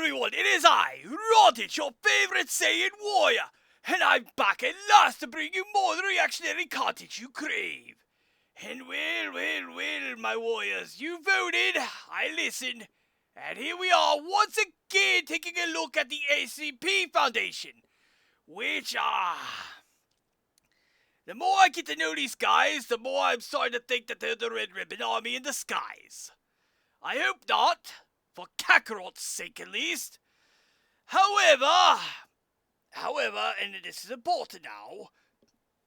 everyone, it is I, Raditz, your favorite Saiyan warrior, and I'm back at last to bring you more of the reactionary content you crave. And well, my warriors, you voted, I listened, and here we are once again taking a look at the SCP Foundation, which, the more I get to know these guys, the more I'm starting to think that they're the Red Ribbon Army in disguise. I hope not, for Kakarot's sake at least. However, and this is important now,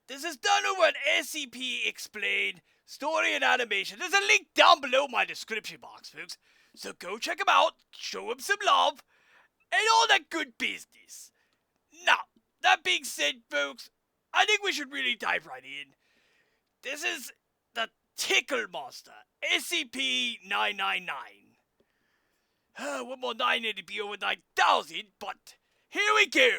this is done over at SCP Explained, Story and Animation. There's a link down below my description box, folks. So go check them out, show them some love, and all that good business. Now, that being said, folks, I think we should really dive right in. This is the Tickle Monster, SCP-999. One more 9 to be over 9,000, but here we go.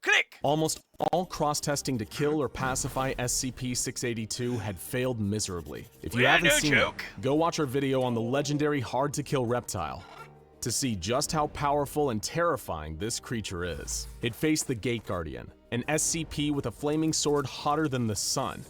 Click! Almost all cross-testing to kill or pacify SCP-682 had failed miserably. If you haven't seen it, go watch our video on the legendary hard-to-kill reptile to see just how powerful and terrifying this creature is. It faced the Gate Guardian, an SCP with a flaming sword hotter than the sun,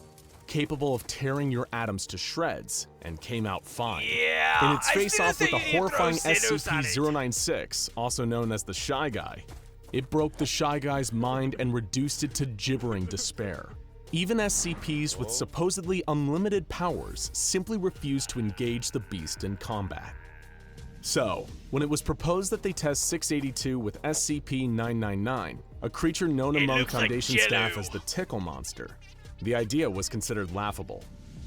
capable of tearing your atoms to shreds, and came out fine. Yeah, in its face-off with the horrifying SCP-096, also known as the Shy Guy, it broke the Shy Guy's mind and reduced it to gibbering despair. Even SCPs with supposedly unlimited powers simply refused to engage the beast in combat. So, when it was proposed that they test 682 with SCP-999, a creature known among Foundation staff as the Tickle Monster, the idea was considered laughable.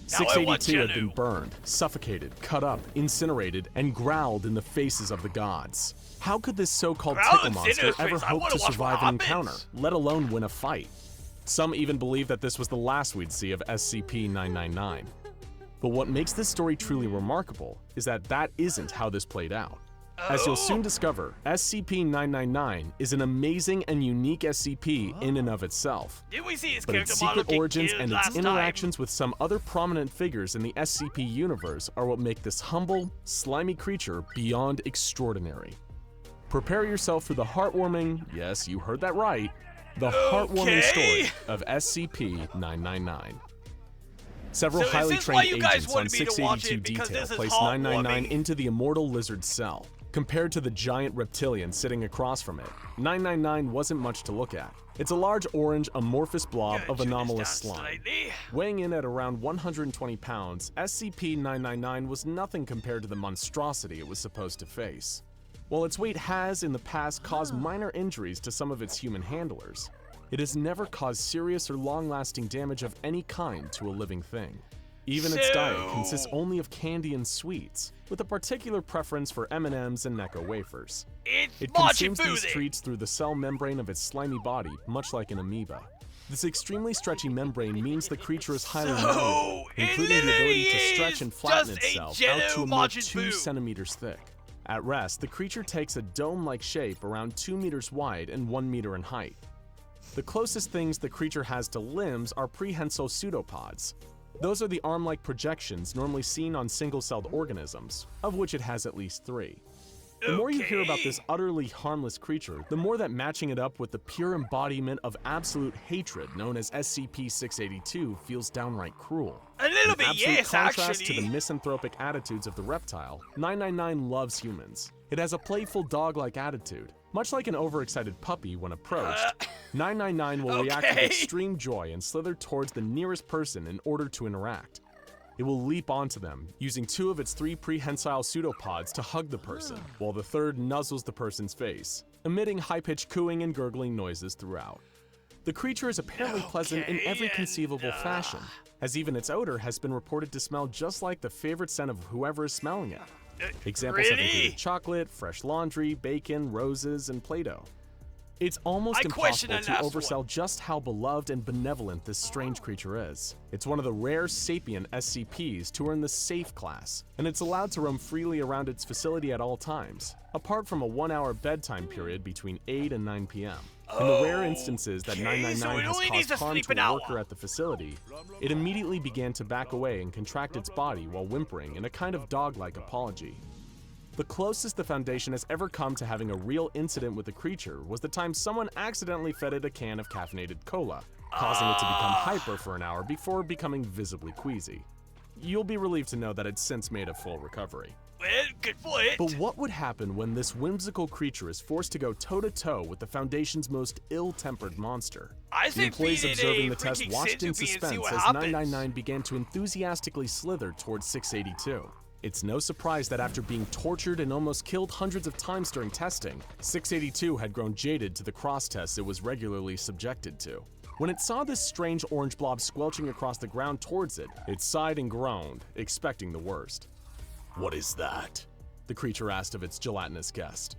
682 had been burned, suffocated, cut up, incinerated, and growled in the faces of the gods. How could this so-called Tickle Monster ever hope to survive an encounter, let alone win a fight? Some even believe that this was the last we'd see of SCP-999. But what makes this story truly remarkable is that that isn't how this played out. As you'll soon discover, SCP-999 is an amazing and unique SCP in and of itself. But its secret origins and its interactions with some other prominent figures in the SCP universe are what make this humble, slimy creature beyond extraordinary. Prepare yourself for the heartwarming, yes, you heard that right, the heartwarming story of SCP-999. Several highly trained agents on 682 detail place 999 into the immortal lizard cell. Compared to the giant reptilian sitting across from it, 999 wasn't much to look at. It's a large orange amorphous blob of anomalous slime. Weighing in at around 120 pounds, SCP-999 was nothing compared to the monstrosity it was supposed to face. While its weight has in the past caused minor injuries to some of its human handlers, it has never caused serious or long-lasting damage of any kind to a living thing. Even its diet consists only of candy and sweets, with a particular preference for M&Ms and Necco wafers. It consumes these treats through the cell membrane of its slimy body, much like an amoeba. This extremely stretchy membrane means the creature is highly malleable, including the ability to stretch and flatten itself out to a mere 2 centimeters thick. At rest, the creature takes a dome-like shape around 2 meters wide and 1 meter in height. The closest things the creature has to limbs are prehensile pseudopods. Those are the arm-like projections normally seen on single-celled organisms, of which it has at least 3. The more you hear about this utterly harmless creature, the more that matching it up with the pure embodiment of absolute hatred known as SCP-682 feels downright cruel. A little bit, yes, contrast to the misanthropic attitudes of the reptile, 999 loves humans. It has a playful dog-like attitude. Much like an overexcited puppy when approached, 999 will react with extreme joy and slither towards the nearest person in order to interact. It will leap onto them, using 2 of its 3 prehensile pseudopods to hug the person, while the third nuzzles the person's face, emitting high-pitched cooing and gurgling noises throughout. The creature is apparently pleasant in every conceivable fashion, as even its odor has been reported to smell just like the favorite scent of whoever is smelling it. Examples have included chocolate, fresh laundry, bacon, roses, and Play-Doh. It's almost impossible to oversell just how beloved and benevolent this strange creature is. It's one of the rare sapient SCPs to earn the Safe class, and it's allowed to roam freely around its facility at all times, apart from a 1-hour bedtime period between 8 and 9 p.m. In the rare instances that 999 has caused harm to a worker at the facility, it immediately began to back away and contract its body while whimpering in a kind of dog-like apology. The closest the Foundation has ever come to having a real incident with the creature was the time someone accidentally fed it a can of caffeinated cola, causing it to become hyper for an hour before becoming visibly queasy. You'll be relieved to know that it's since made a full recovery. Well, good for it. But what would happen when this whimsical creature is forced to go toe-to-toe with the Foundation's most ill-tempered monster? I The say employees feed it observing a the test freaking watched in centipede and see suspense what as happens. 999 began to enthusiastically slither towards 682. It's no surprise that after being tortured and almost killed hundreds of times during testing, 682 had grown jaded to the cross tests it was regularly subjected to. When it saw this strange orange blob squelching across the ground towards it, it sighed and groaned, expecting the worst. "What is that?" the creature asked of its gelatinous guest.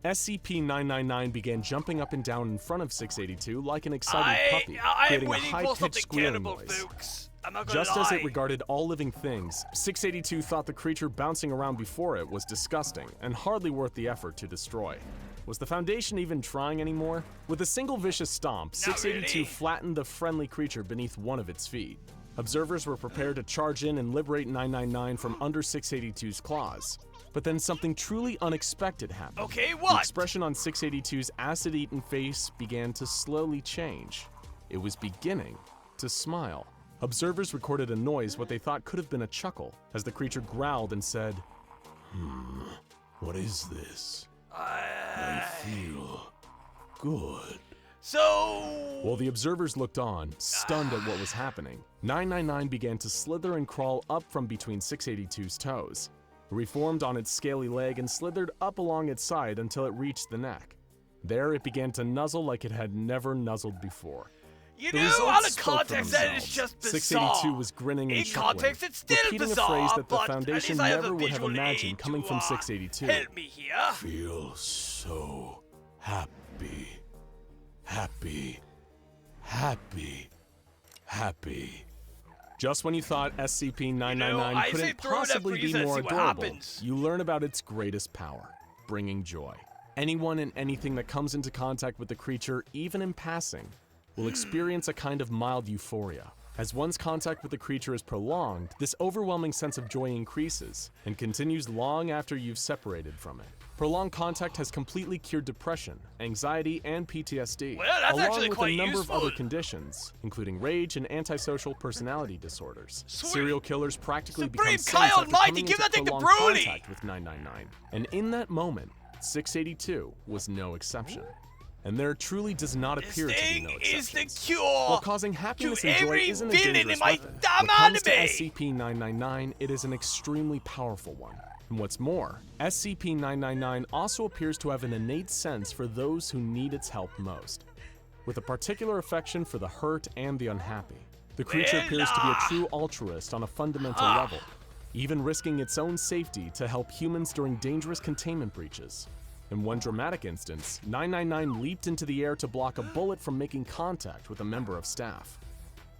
SCP-999 began jumping up and down in front of 682 like an excited puppy, I am creating a waiting for high-pitched something squealing terrible, noise. folks. I'm not gonna Just lie. as it regarded all living things, 682 thought the creature bouncing around before it was disgusting and hardly worth the effort to destroy. Was the Foundation even trying anymore? With a single vicious stomp, 682 really. flattened the friendly creature beneath one of its feet. Observers were prepared to charge in and liberate 999 from under 682's claws. But then something truly unexpected happened. Okay, The what? expression on 682's acid-eaten face began to slowly change. It was beginning to smile. Observers recorded a noise what they thought could have been a chuckle as the creature growled and said, "What is this? I feel good." So... While the observers looked on, stunned at what was happening, 999 began to slither and crawl up from between 682's toes. It reformed on its scaly leg and slithered up along its side until it reached the neck. There it began to nuzzle like it had never nuzzled before. You The know, results out of spoke for context, that is themselves. just bizarre. 682 was grinning and In chuckling, context, it's still repeating bizarre, a phrase that the but Foundation at least I never a would have visual imagined aid coming to, from 682. Help me here. Feel so happy, happy, happy, happy. Just when you thought SCP-999 I say couldn't throw it at possibly be freeze and more see what adorable, happens. you learn about its greatest power, bringing joy. Anyone and anything that comes into contact with the creature, even in passing, will experience a kind of mild euphoria. As one's contact with the creature is prolonged, this overwhelming sense of joy increases and continues long after you've separated from it. Prolonged contact has completely cured depression, anxiety, and PTSD, Well, that's along actually with quite a number useful. of other conditions, including rage and antisocial personality disorders. Sweet. Serial killers practically Supreme become Kai saints after Almighty, coming give into that thing to prolonged Broly! contact with 999. And in that moment, 682 was no exception. And there truly does not This appear to be thing no is the exceptions. cure While causing happiness to and joy every isn't a villain dangerous in my weapon, damn when it comes to anime. SCP-999, it is an extremely powerful one. And what's more, SCP-999 also appears to have an innate sense for those who need its help most, with a particular affection for the hurt and the unhappy. The creature appears to be a true altruist on a fundamental level, even risking its own safety to help humans during dangerous containment breaches. In one dramatic instance, 999 leaped into the air to block a bullet from making contact with a member of staff.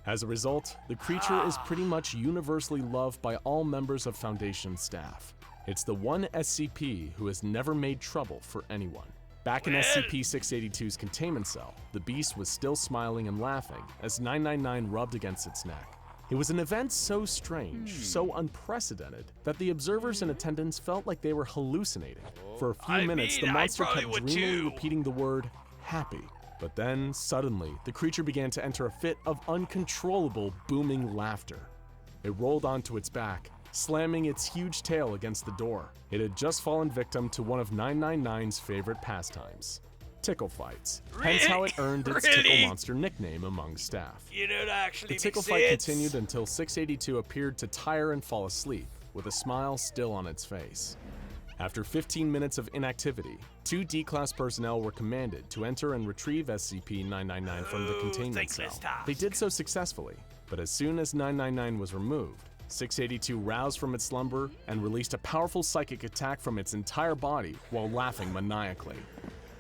As a result, the creature is pretty much universally loved by all members of Foundation staff. It's the one SCP who has never made trouble for anyone. Back in SCP-682's containment cell, the beast was still smiling and laughing as 999 rubbed against its neck. It was an event so strange, so unprecedented, that the observers in attendance felt like they were hallucinating. For a few minutes, the monster kept dreamily repeating the word, happy. But then, suddenly, the creature began to enter a fit of uncontrollable, booming laughter. It rolled onto its back, slamming its huge tail against the door. It had just fallen victim to one of 999's favorite pastimes, Tickle Fights, hence how it earned its Tickle Monster nickname among staff. You know, that actually The Tickle makes Fight sense. continued until 682 appeared to tire and fall asleep, with a smile still on its face. After 15 minutes of inactivity, 2 D-Class personnel were commanded to enter and retrieve SCP-999 from the containment thankless cell. task. They did so successfully, but as soon as 999 was removed, 682 roused from its slumber and released a powerful psychic attack from its entire body while laughing maniacally.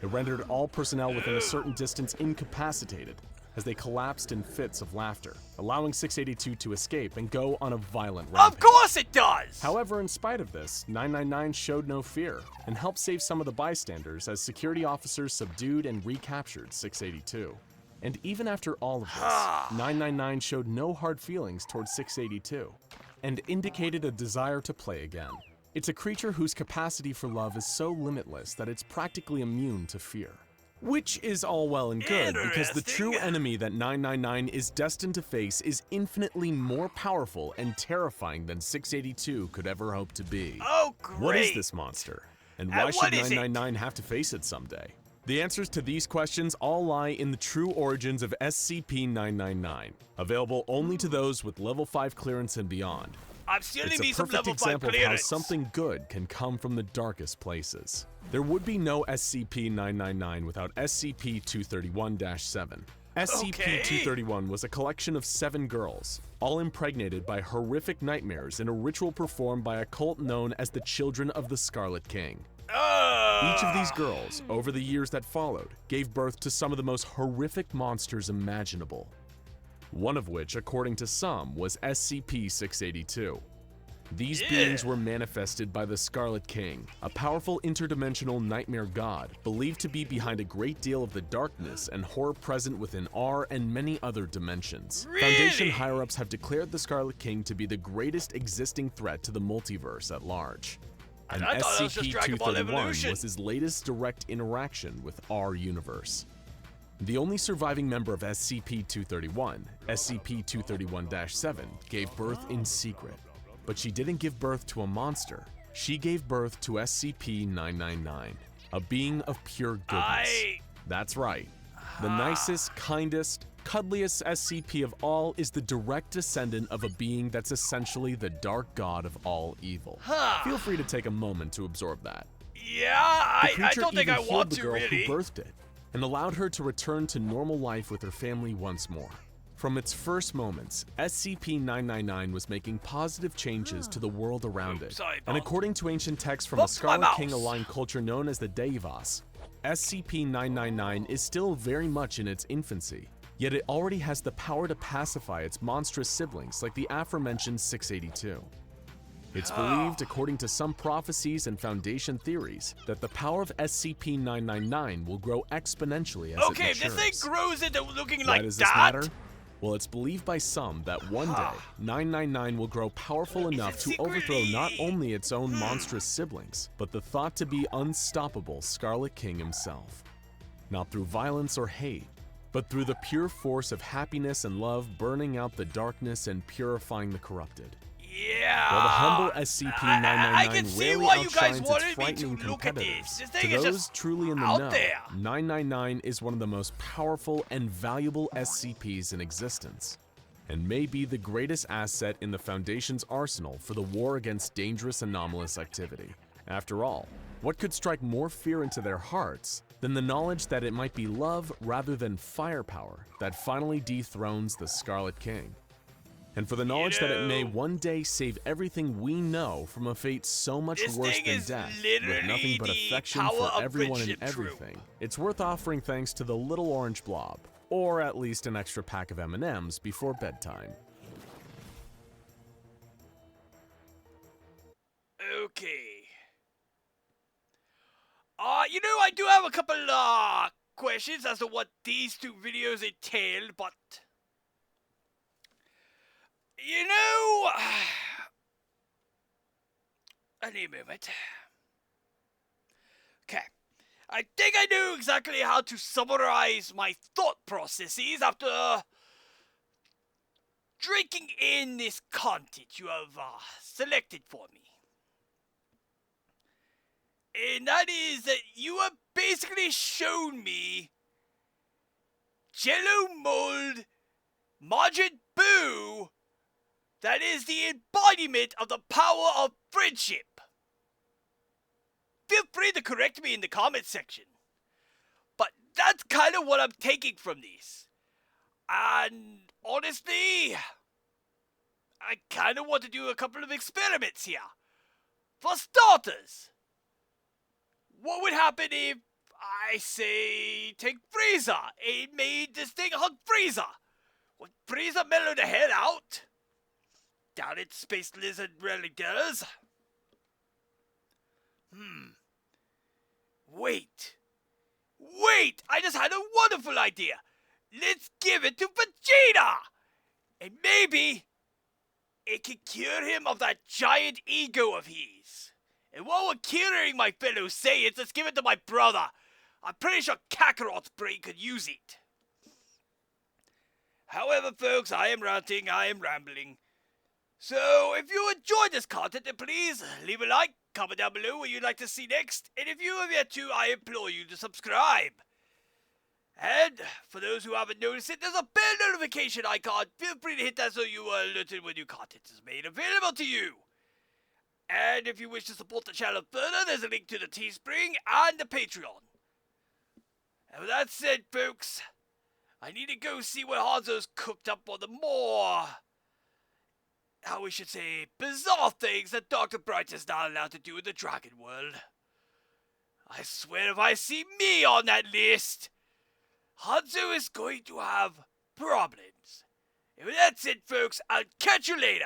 It rendered all personnel within a certain distance incapacitated as they collapsed in fits of laughter, allowing 682 to escape and go on a violent rampage. Of course it does! However, in spite of this, 999 showed no fear and helped save some of the bystanders as security officers subdued and recaptured 682. And even after all of this, 999 showed no hard feelings towards 682 and indicated a desire to play again. It's a creature whose capacity for love is so limitless that it's practically immune to fear. Which is all well and good, because the true enemy that 999 is destined to face is infinitely more powerful and terrifying than 682 could ever hope to be. Oh, great! What is this monster? And why what should is it? 999 have to face it someday? The answers to these questions all lie in the true origins of SCP-999, available only to those with level 5 clearance and beyond. I'm stealing It's me a some perfect level 5 example of how clearance. something good can come from the darkest places. There would be no SCP-999 without SCP-231-7. SCP-231 was a collection of 7 girls, all impregnated by horrific nightmares in a ritual performed by a cult known as the Children of the Scarlet King. Each of these girls, over the years that followed, gave birth to some of the most horrific monsters imaginable. One of which, according to some, was SCP-682. These beings were manifested by the Scarlet King, a powerful interdimensional nightmare god, believed to be behind a great deal of the darkness and horror present within our and many other dimensions. Foundation higher-ups have declared the Scarlet King to be the greatest existing threat to the multiverse at large. And SCP-231 was his latest direct interaction with our universe. The only surviving member of SCP-231, SCP-231-7, gave birth in secret. But she didn't give birth to a monster. She gave birth to SCP-999, a being of pure goodness. That's right. The nicest, kindest, cuddliest SCP of all is the direct descendant of a being that's essentially the dark god of all evil. Feel free to take a moment to absorb that. Yeah, I don't think I want the to, girl really. who birthed it, and allowed her to return to normal life with her family once more. From its first moments, SCP-999 was making positive changes to the world around it. And according to ancient texts from a Scarlet King-aligned culture known as the Deivas, SCP-999 is still very much in its infancy, yet it already has the power to pacify its monstrous siblings like the aforementioned 682. It's believed, according to some prophecies and Foundation theories, that the power of SCP-999 will grow exponentially as it matures. Okay, if this thing grows into looking Why like does this that... matter? Well, it's believed by some that one day, 999 will grow powerful enough to overthrow not only its own monstrous siblings, but the thought to be unstoppable Scarlet King himself. Not through violence or hate, but through the pure force of happiness and love burning out the darkness and purifying the corrupted. Yeah. While the humble SCP-999 rarely outshines its wanted me frightening to look at competitors, this to thing is those just truly in the out know, there. 999 is one of the most powerful and valuable SCPs in existence, and may be the greatest asset in the Foundation's arsenal for the war against dangerous anomalous activity. After all, what could strike more fear into their hearts than the knowledge that it might be love rather than firepower that finally dethrones the Scarlet King? And for the knowledge that it may one day save everything we know from a fate so much worse than death, with nothing but affection for everyone and everything, it's worth offering thanks to the little orange blob, or at least an extra pack of M&Ms before bedtime. Okay. You know, I do have a couple questions as to what these two videos entail, but you know, I need a moment. Okay, I think I know exactly how to summarize my thought processes after drinking in this content you have selected for me. And that is that you have basically shown me Jello mold Majin Buu that is the embodiment of the power of friendship. Feel free to correct me in the comment section. But that's kind of what I'm taking from these. And honestly, I kind of want to do a couple of experiments here. For starters, what would happen if I say take Frieza and made this thing hug Frieza? Would Frieza mellow the head out? Doubt it, Space Lizard really does. Wait, I just had a wonderful idea. Let's give it to Vegeta! And maybe it can cure him of that giant ego of his. And while we're curing my fellow Saiyans, let's give it to my brother. I'm pretty sure Kakarot's brain could use it. However, folks, I am ranting, I am rambling. So, if you enjoyed this content, then please leave a like, comment down below what you'd like to see next, and if you have yet to, I implore you to subscribe. And, for those who haven't noticed it, there's a bell notification icon. Feel free to hit that so you are alerted when new content is made available to you. And if you wish to support the channel further, there's a link to the Teespring and the Patreon. And with that said, folks, I need to go see what Hanzo's cooked up on the more, how we should say, bizarre things that Dr. Bright is not allowed to do in the Dragon World. I swear if I see me on that list, Hanzo is going to have problems. And that's it, folks. I'll catch you later.